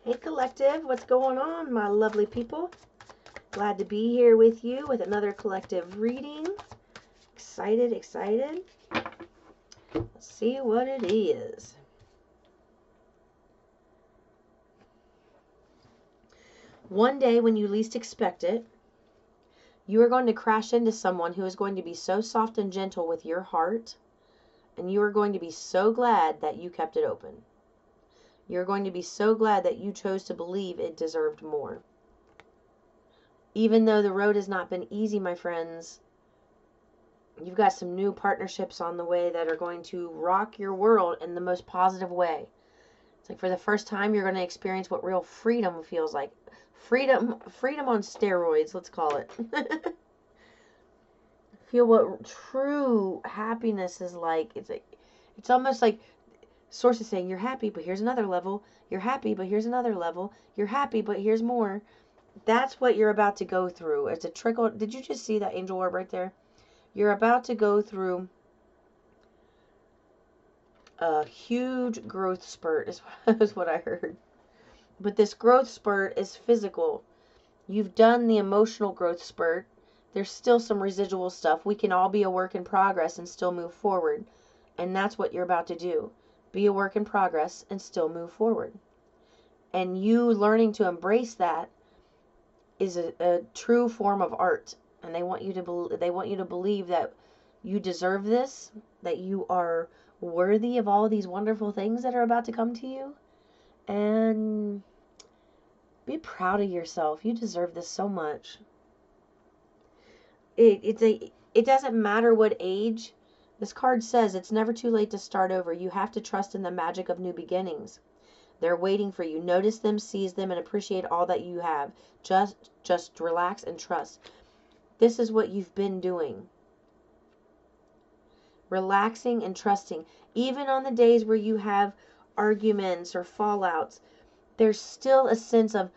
Hey collective, what's going on, my lovely people? Glad to be here with you with another collective reading. Excited, excited. Let's see what it is. One day when you least expect it, you are going to crash into someone who is going to be so soft and gentle with your heart, and you are going to be so glad that you kept it open. You're going to be so glad that you chose to believe it deserved more. Even though the road has not been easy, my friends, you've got some new partnerships on the way that are going to rock your world in the most positive way. It's like for the first time, you're going to experience what real freedom feels like. Freedom on steroids, let's call it. Feel what true happiness is like. It's almost like Source is saying, you're happy, but here's another level. You're happy, but here's another level. You're happy, but here's more. That's what you're about to go through. It's a trickle. Did you just see that angel orb right there? You're about to go through a huge growth spurt, is what I heard. But this growth spurt is physical. You've done the emotional growth spurt. There's still some residual stuff. We can all be a work in progress and still move forward. And that's what you're about to do. Be a work in progress and still move forward. And you learning to embrace that is a true form of art. And they want you to believe that you deserve this, that you are worthy of all these wonderful things that are about to come to you. And be proud of yourself. You deserve this so much. It doesn't matter what age. This card says it's never too late to start over. You have to trust in the magic of new beginnings. They're waiting for you. Notice them, seize them, and appreciate all that you have. Just relax and trust. This is what you've been doing. Relaxing and trusting. Even on the days where you have arguments or fallouts, there's still a sense of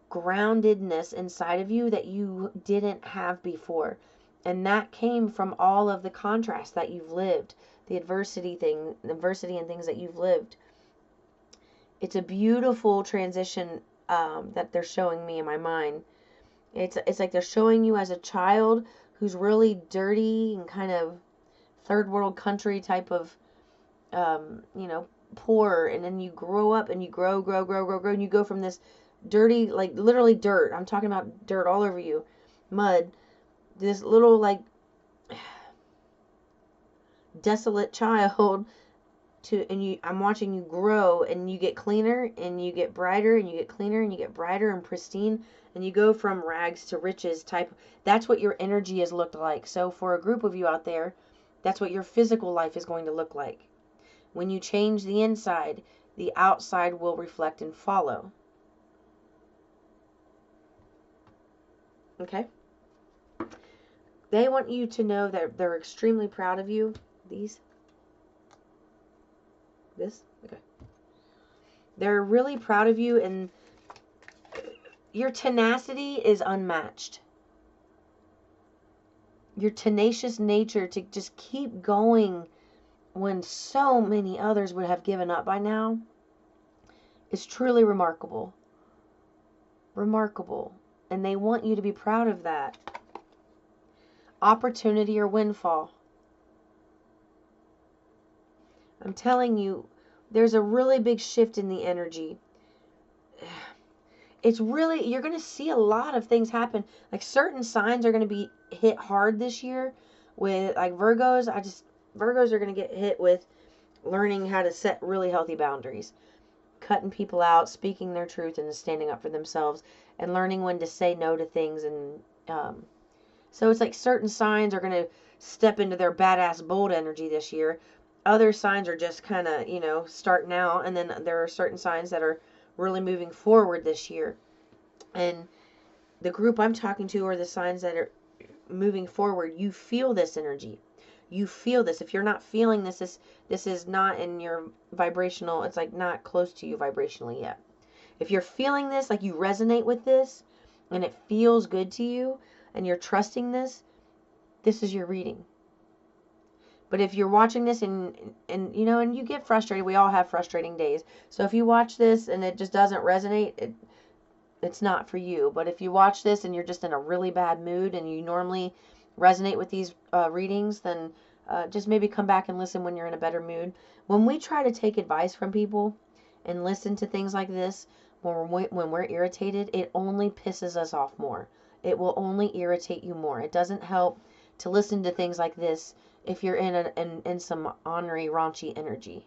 groundedness inside of you that you didn't have before. And that came from all of the contrast that you've lived, the adversity and things that you've lived. It's a beautiful transition that they're showing me in my mind. It's like they're showing you as a child who's really dirty and kind of third world country type of, poor. And then you grow up and you grow. And you go from this dirty, like literally dirt. I'm talking about dirt all over you. Mud. This little like desolate child I'm watching you grow, and you get cleaner and you get brighter and you get cleaner and you get brighter and pristine, and you go from rags to riches type. That's what your energy has looked like. So for a group of you out there, that's what your physical life is going to look like. When you change the inside, the outside will reflect and follow. Okay? They want you to know that they're extremely proud of you. This? Okay. They're really proud of you, and your tenacity is unmatched. Your tenacious nature to just keep going when so many others would have given up by now is truly remarkable. Remarkable. And they want you to be proud of that. Opportunity or windfall. I'm telling you, there's a really big shift in the energy. It's really, you're going to see a lot of things happen. Like certain signs are going to be hit hard this year with like Virgos. Virgos are going to get hit with learning how to set really healthy boundaries. Cutting people out, speaking their truth, and standing up for themselves, and learning when to say no to things. And so it's like certain signs are going to step into their badass bold energy this year. Other signs are just kind of, starting out. And then there are certain signs that are really moving forward this year. And the group I'm talking to are the signs that are moving forward. You feel this energy. You feel this. If you're not feeling this is not in your vibrational, it's like not close to you vibrationally yet. If you're feeling this, like you resonate with this, and it feels good to you, and you're trusting this is your reading. But if you're watching this and you know, and you get frustrated, we all have frustrating days. So if you watch this and it just doesn't resonate, it's not for you. But if you watch this and you're just in a really bad mood and you normally resonate with these readings, then just maybe come back and listen when you're in a better mood. When we try to take advice from people and listen to things like this, when we're irritated, it only pisses us off more. It will only irritate you more. It doesn't help to listen to things like this if you're in some ornery, raunchy energy.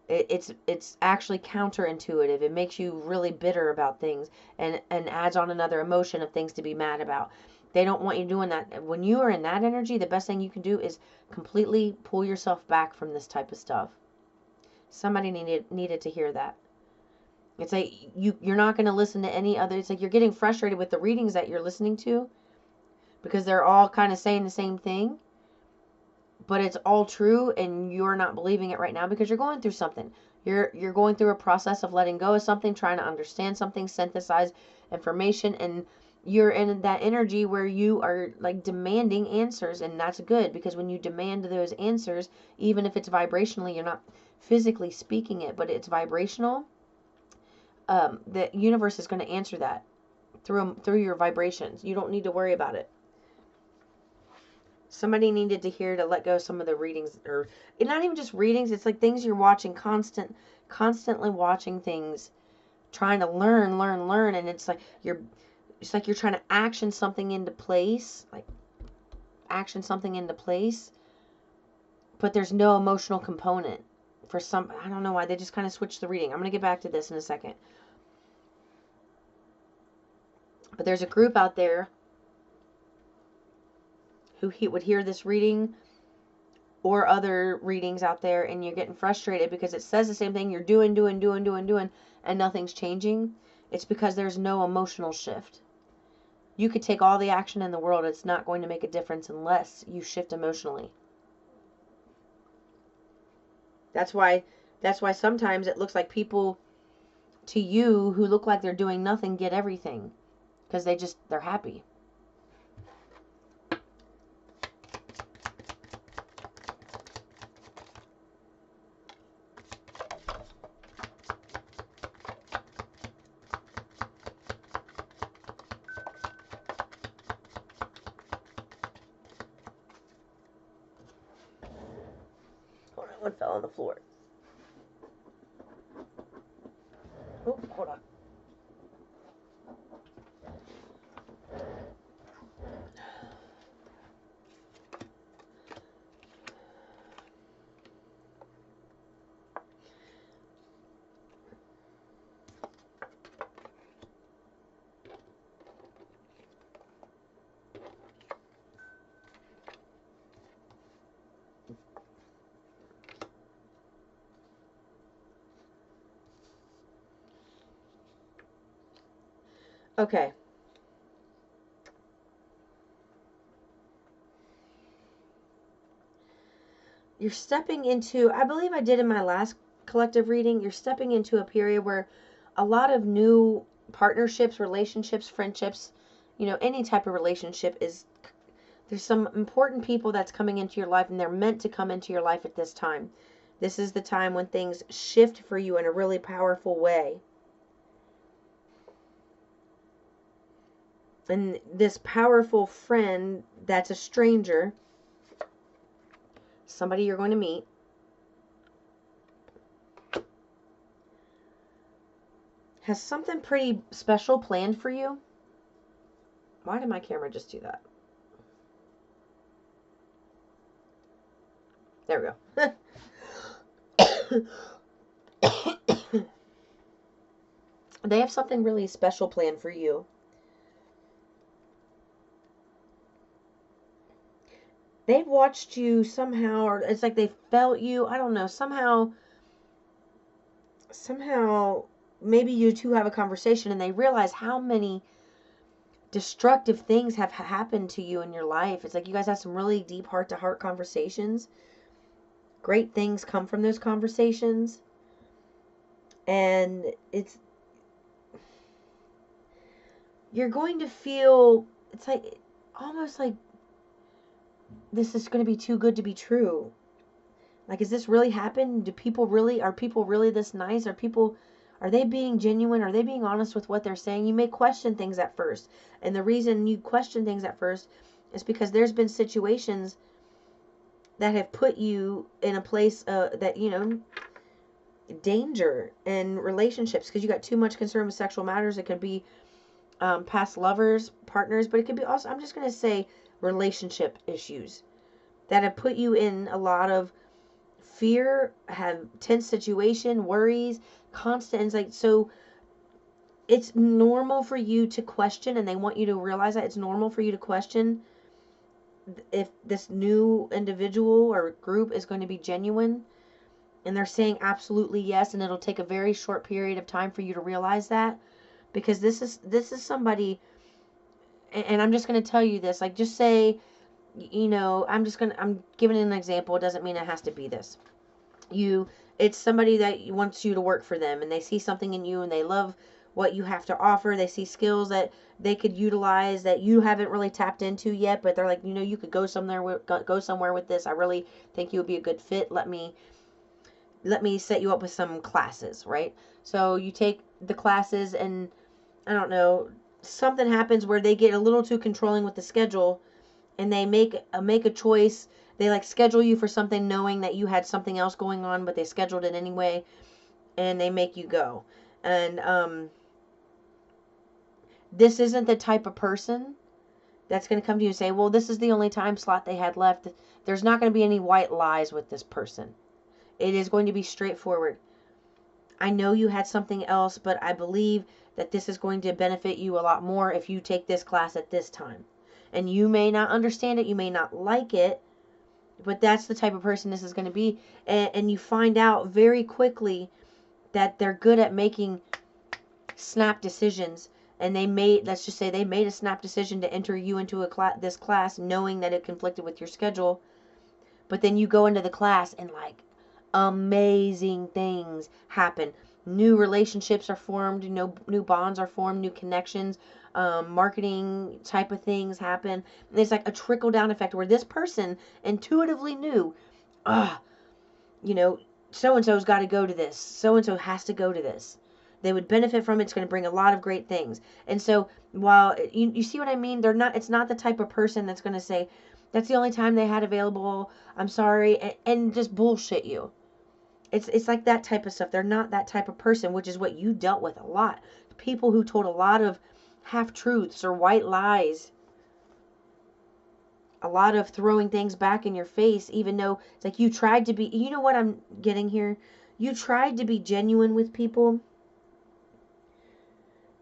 It's actually counterintuitive. It makes you really bitter about things and adds on another emotion of things to be mad about. They don't want you doing that. When you are in that energy, the best thing you can do is completely pull yourself back from this type of stuff. Somebody needed to hear that. It's like you're not going to listen to any other. It's like you're getting frustrated with the readings that you're listening to because they're all kind of saying the same thing, but it's all true and you're not believing it right now because you're going through something. You're going through a process of letting go of something, trying to understand something, synthesize information, and you're in that energy where you are like demanding answers, and that's good because when you demand those answers, even if it's vibrationally, you're not physically speaking it, but it's vibrational. The universe is going to answer that through your vibrations. You don't need to worry about it. Somebody needed to hear to let go of some of the readings, or not even just readings. It's like things you're watching, constantly watching things, trying to learn, and it's like you're trying to action something into place, but there's no emotional component for some. I don't know why they just kind of switched the reading. I'm gonna get back to this in a second. But there's a group out there who would hear this reading or other readings out there, and you're getting frustrated because it says the same thing. You're doing, and nothing's changing. It's because there's no emotional shift. You could take all the action in the world. It's not going to make a difference unless you shift emotionally. That's why sometimes it looks like people to you who look like they're doing nothing get everything because they're happy. Hold on, one fell on the floor. Oh, hold on. Okay. You're stepping into, I believe I did in my last collective reading, you're stepping into a period where a lot of new partnerships, relationships, friendships, any type of relationship there's some important people that's coming into your life, and they're meant to come into your life at this time. This is the time when things shift for you in a really powerful way. And this powerful friend that's a stranger, somebody you're going to meet, has something pretty special planned for you. Why did my camera just do that? There we go. They have something really special planned for you. They've watched you somehow, or it's like they felt you. I don't know. Somehow, maybe you two have a conversation and they realize how many destructive things have happened to you in your life. It's like you guys have some really deep heart-to-heart conversations. Great things come from those conversations. And you're going to feel, it's like, almost like this is going to be too good to be true. Like, is this really happen? Are people really this nice? Are they being genuine? Are they being honest with what they're saying? You may question things at first. And the reason you question things at first is because there's been situations that have put you in a place that, danger in relationships, because you got too much concern with sexual matters. It could be past lovers, partners, but it could be also, I'm just going to say, relationship issues that have put you in a lot of fear, have tense situation, worries, constant. It's like, so it's normal for you to question, and they want you to realize that it's normal for you to question if this new individual or group is going to be genuine. And they're saying absolutely yes, and it'll take a very short period of time for you to realize that, because this is somebody. And I'm just going to tell you this, like, just say, I'm giving an example. It doesn't mean it has to be this. It's somebody that wants you to work for them, and they see something in you, and they love what you have to offer. They see skills that they could utilize that you haven't really tapped into yet, but they're like, you could go somewhere with this. I really think you would be a good fit. Let me set you up with some classes, right? So you take the classes, and I don't know, something happens where they get a little too controlling with the schedule, and they make a choice. They like schedule you for something knowing that you had something else going on, but they scheduled it anyway, and they make you go. And this isn't the type of person that's going to come to you and say, well, this is the only time slot they had left. There's not going to be any white lies with this person. It is going to be straightforward. I know you had something else, but I believe that this is going to benefit you a lot more if you take this class at this time. And you may not understand it, you may not like it, but that's the type of person this is going to be. And you find out very quickly that they're good at making snap decisions. And let's just say they made a snap decision to enter you into this class knowing that it conflicted with your schedule. But then you go into the class, and like, amazing things happen. New relationships are formed, new bonds are formed, new connections, marketing type of things happen. And it's like a trickle down effect where this person intuitively knew, ah, so and so's got to go to this. So and so has to go to this. They would benefit from it. It's going to bring a lot of great things. And so, while you see what I mean, it's not the type of person that's going to say, that's the only time they had available, I'm sorry, and just bullshit you. It's like that type of stuff. They're not that type of person, which is what you dealt with a lot. People who told a lot of half-truths or white lies. A lot of throwing things back in your face, even though it's like you tried to be, you know what I'm getting here? You tried to be genuine with people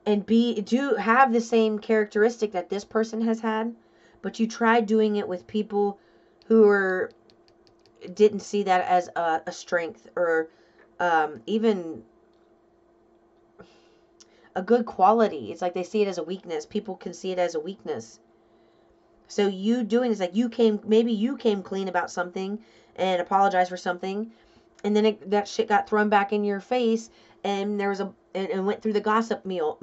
and do have the same characteristic that this person has had, but you tried doing it with people who didn't see that as a strength, or even a good quality. It's like they see it as a weakness. People can see it as a weakness. So you doing is like, maybe you came clean about something and apologized for something, and then that shit got thrown back in your face, and there was and went through the gossip mill,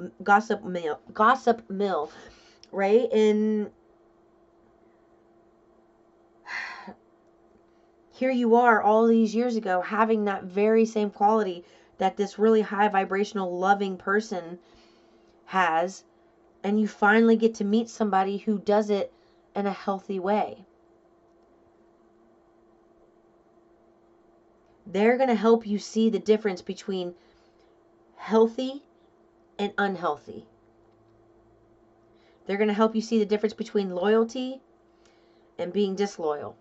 right? And here you are all these years ago having that very same quality that this really high vibrational loving person has, and you finally get to meet somebody who does it in a healthy way. They're going to help you see the difference between healthy and unhealthy. They're going to help you see the difference between loyalty and being disloyal.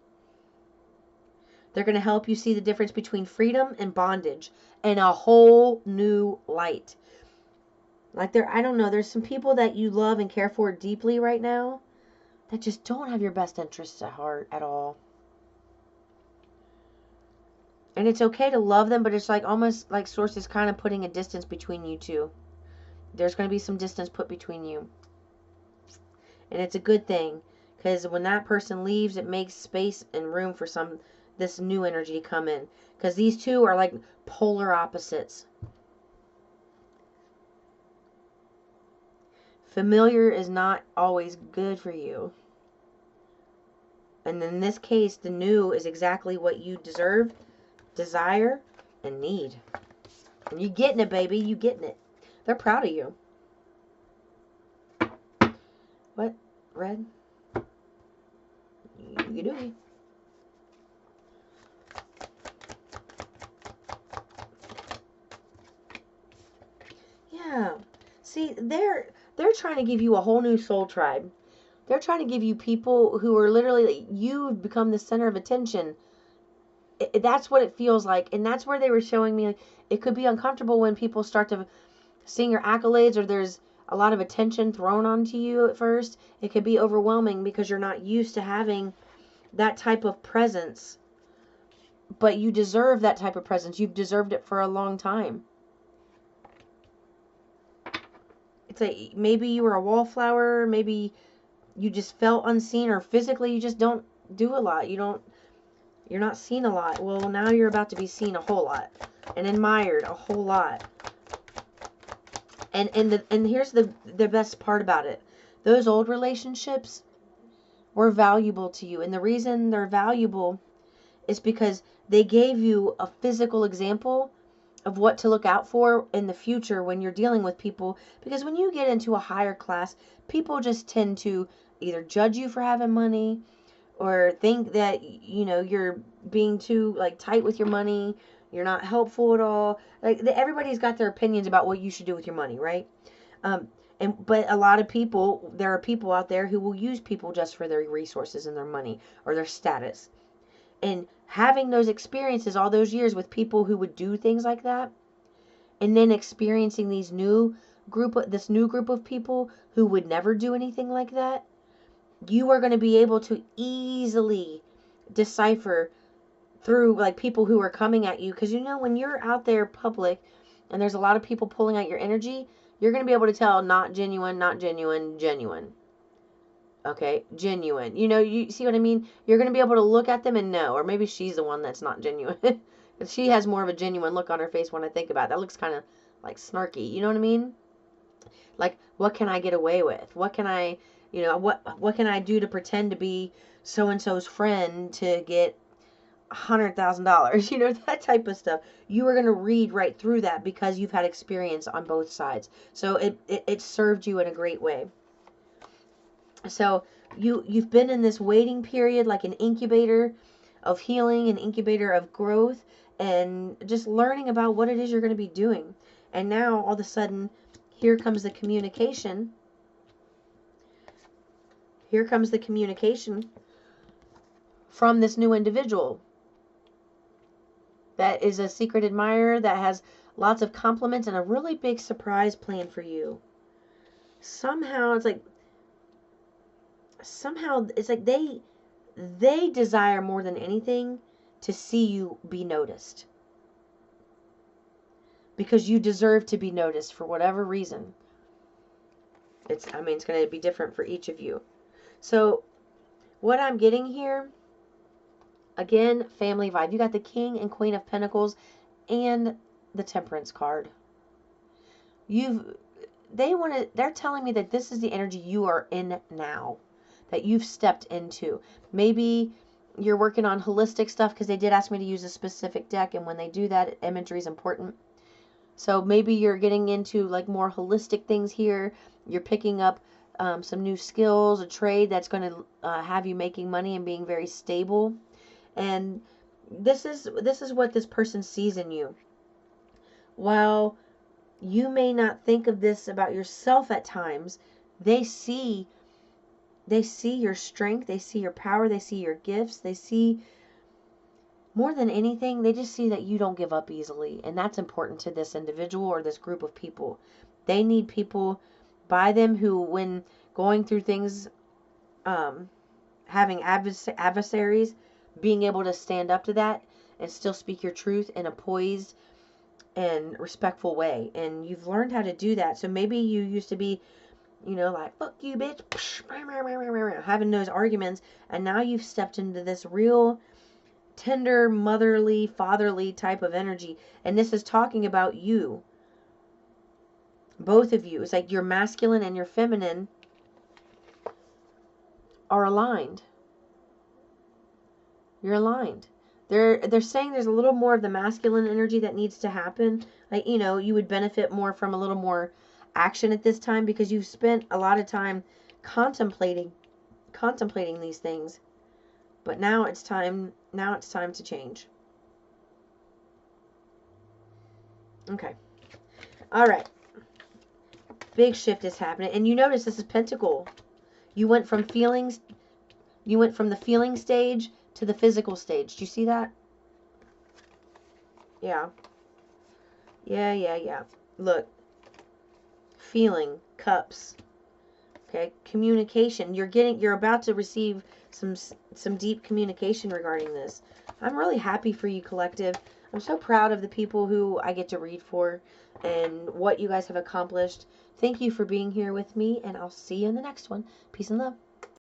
They're going to help you see the difference between freedom and bondage in a whole new light. Like, I don't know, there's some people that you love and care for deeply right now that just don't have your best interests at heart at all. And it's okay to love them, but it's like almost like Source is kind of putting a distance between you two. There's going to be some distance put between you. And it's a good thing, because when that person leaves, it makes space and room for this new energy to come in. Because these two are like polar opposites. Familiar is not always good for you. And in this case, the new is exactly what you deserve, desire, and need. And you getting it, baby. You getting it. They're proud of you. What? Red? You do. Yeah. See, they're trying to give you a whole new soul tribe. They're trying to give you people who are literally, you've become the center of attention. That's what it feels like. And that's where they were showing me, like, it could be uncomfortable when people start to sing your accolades, or there's a lot of attention thrown onto you at first. It could be overwhelming because you're not used to having that type of presence. But you deserve that type of presence. You've deserved it for a long time. It's like maybe you were a wallflower, maybe you just felt unseen, or physically you just don't do a lot. You're not seen a lot. Well, now you're about to be seen a whole lot and admired a whole lot. And here's the best part about it. Those old relationships were valuable to you, and the reason they're valuable is because they gave you a physical example of what to look out for in the future when you're dealing with people. Because when you get into a higher class, people just tend to either judge you for having money, or think that, you know, you're being too, like, tight with your money, you're not helpful at all. Like, everybody's got their opinions about what you should do with your money, right? But a lot of people, there are people out there who will use people just for their resources and their money or their status. And having those experiences all those years with people who would do things like that, and then experiencing this new group of people who would never do anything like that, you are going to be able to easily decipher through, like, people who are coming at you. Because, you know, when you're out there public and there's a lot of people pulling out your energy, you're going to be able to tell not genuine, not genuine, genuine. Okay, genuine. You know, you see what I mean? You're going to be able to look at them and know. Or maybe she's the one that's not genuine. She has more of a genuine look on her face when I think about it. That looks kind of like snarky. You know what I mean? Like, what can I get away with? What can I, you know, what can I do to pretend to be so-and-so's friend to get $100,000? You know, that type of stuff. You are going to read right through that because you've had experience on both sides. So it served you in a great way. So you've been in this waiting period, like an incubator of healing, an incubator of growth, and just learning about what it is you're going to be doing. And now all of a sudden, here comes the communication. Here comes the communication from this new individual that is a secret admirer, that has lots of compliments and a really big surprise planned for you. Somehow it's like they desire more than anything to see you be noticed. Because you deserve to be noticed for whatever reason. It's going to be different for each of you. So, what I'm getting here, again, family vibe. You got the King and Queen of Pentacles and the Temperance card. They're telling me that this is the energy you are in now, that you've stepped into. Maybe you're working on holistic stuff, because they did ask me to use a specific deck, and when they do that, imagery is important. So maybe you're getting into, like, more holistic things here. You're picking up some new skills, a trade that's going to have you making money and being very stable. And this is what this person sees in you. While you may not think of this about yourself at times, they see your strength, they see your power, they see your gifts, they see, more than anything, they just see that you don't give up easily. And that's important to this individual or this group of people. They need people by them who, when going through things, having adversaries, being able to stand up to that and still speak your truth in a poised and respectful way. And you've learned how to do that. So maybe you used to be, you know, like, fuck you, bitch, having those arguments, and now you've stepped into this real tender, motherly, fatherly type of energy. And this is talking about you. Both of you. It's like your masculine and your feminine are aligned. You're aligned. They're saying there's a little more of the masculine energy that needs to happen. Like, you know, you would benefit more from a little more action at this time because you've spent a lot of time contemplating these things. But now it's time to change. Okay. All right. Big shift is happening. And you notice this is Pentacle. You went from feelings, you went from the feeling stage to the physical stage. Do you see that? Yeah. Yeah. Look. Feeling, cups. Okay, communication. You're about to receive some deep communication regarding this. I'm really happy for you, collective. I'm so proud of the people who I get to read for and what you guys have accomplished. Thank you for being here with me, and I'll see you in the next one. Peace and love.